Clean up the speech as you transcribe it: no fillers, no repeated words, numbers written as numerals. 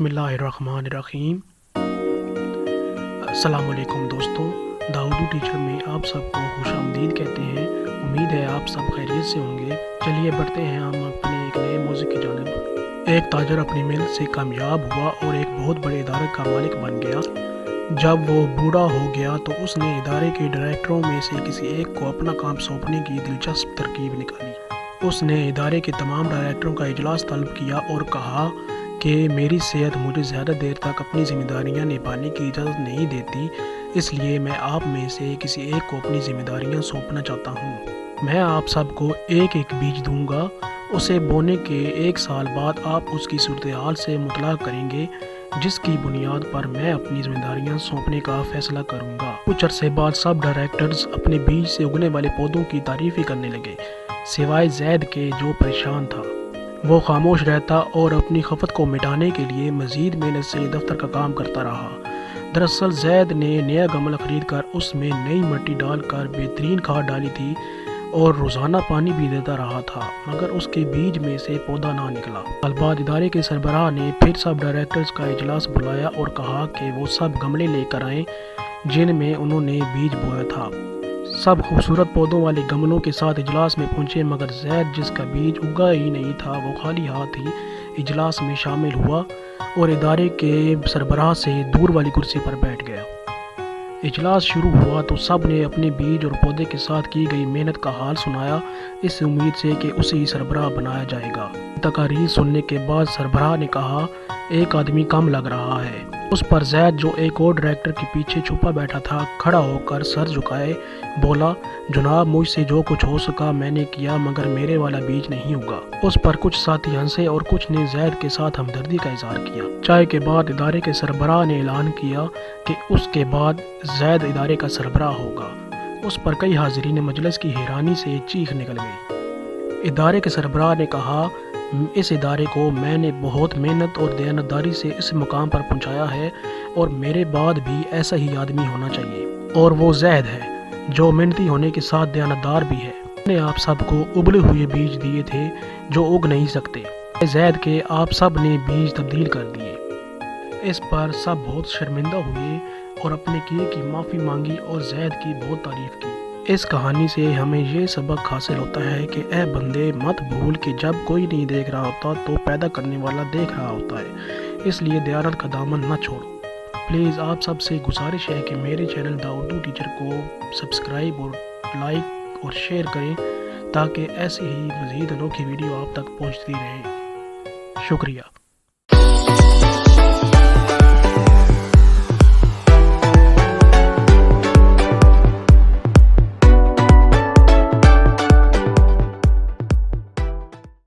بسم اللہ الرحمن الرحیم۔ السلام علیکم دوستوں، داؤدو ٹیچر میں آپ سب کو خوش آمدید کہتے ہیں۔ امید ہے آپ سب خیریت سے ہوں گے۔ چلیے بڑھتے ہیں ہم اپنے ایک نئے موضوع کی جانب۔ ایک تاجر اپنی محنت سے کامیاب ہوا اور ایک بہت بڑے ادارے کا مالک بن گیا۔ جب وہ بوڑھا ہو گیا تو اس نے ادارے کے ڈائریکٹروں میں سے کسی ایک کو اپنا کام سونپنے کی دلچسپ ترکیب نکالی۔ اس نے ادارے کے تمام ڈائریکٹروں کا اجلاس طلب کیا اور کہا کہ میری صحت مجھے زیادہ دیر تک اپنی ذمہ داریاں نبھانے کی اجازت نہیں دیتی، اس لیے میں آپ میں سے کسی ایک کو اپنی ذمہ داریاں سونپنا چاہتا ہوں۔ میں آپ سب کو ایک ایک بیج دوں گا، اسے بونے کے 1 سال بعد آپ اس کی صورتحال سے مطلع کریں گے، جس کی بنیاد پر میں اپنی ذمہ داریاں سونپنے کا فیصلہ کروں گا۔ کچھ عرصے بعد سب ڈائریکٹرز اپنے بیج سے اگنے والے پودوں کی تعریف ہی کرنے لگے، سوائے زید کے جو پریشان تھا۔ وہ خاموش رہتا اور اپنی خفت کو مٹانے کے لیے مزید محنت سے دفتر کا کام کرتا رہا۔ دراصل زید نے نیا گملہ خرید کر اس میں نئی مٹی ڈال کر بہترین کھاد ڈالی تھی اور روزانہ پانی بھی دیتا رہا تھا، مگر اس کے بیج میں سے پودا نہ نکلا۔ سال بعد ادارے کے سربراہ نے پھر سب ڈائریکٹرز کا اجلاس بلایا اور کہا کہ وہ سب گملے لے کر آئیں جن میں انہوں نے بیج بویا تھا۔ سب خوبصورت پودوں والے گملوں کے ساتھ اجلاس میں پہنچے، مگر زید جس کا بیج اگا ہی نہیں تھا وہ خالی ہاتھ ہی اجلاس میں شامل ہوا اور ادارے کے سربراہ سے دور والی کرسی پر بیٹھ گیا۔ اجلاس شروع ہوا تو سب نے اپنے بیج اور پودے کے ساتھ کی گئی محنت کا حال سنایا، اس امید سے کہ اسے ہی سربراہ بنایا جائے گا۔ تقاریر سننے کے بعد سربراہ نے کہا، ایک آدمی کم لگ رہا ہے۔ اس پر زید جو ایک اور ڈائریکٹر کے پیچھے چھپا بیٹھا تھا کھڑا ہو کر سر جھکائے بولا، جناب مجھ سے جو کچھ ہو سکا میں نے کیا، مگر میرے والا بیج نہیں ہوگا۔ اس پر کچھ ساتھی ہنسے اور کچھ نے زید کے ساتھ ہمدردی کا اظہار کیا۔ چائے کے بعد ادارے کے سربراہ نے اعلان کیا کہ اس کے بعد زید ادارے کا سربراہ ہوگا۔ اس پر کئی حاضرین مجلس کی حیرانی سے چیخ نکل گئی۔ ادارے کے سربراہ نے کہا، اس ادارے کو میں نے بہت محنت اور دیانتداری سے اس مقام پر پہنچایا ہے اور میرے بعد بھی ایسا ہی آدمی ہونا چاہیے، اور وہ زید ہے جو محنتی ہونے کے ساتھ دیانتدار بھی ہے۔ میں نے آپ سب کو ابلے ہوئے بیج دیے تھے جو اگ نہیں سکتے، زید کے آپ سب نے بیج تبدیل کر دیے۔ اس پر سب بہت شرمندہ ہوئے اور اپنے کیے کی معافی مانگی اور زید کی بہت تعریف کی۔ اس کہانی سے ہمیں یہ سبق حاصل ہوتا ہے کہ اے بندے مت بھول کہ جب کوئی نہیں دیکھ رہا ہوتا تو پیدا کرنے والا دیکھ رہا ہوتا ہے، اس لیے دیانت کا دامن نہ چھوڑو۔ پلیز آپ سب سے گزارش ہے کہ میرے چینل داؤدو ٹیچر کو سبسکرائب اور لائک اور شیئر کریں تاکہ ایسی ہی مزید انوکھی ویڈیو آپ تک پہنچتی رہے۔ شکریہ۔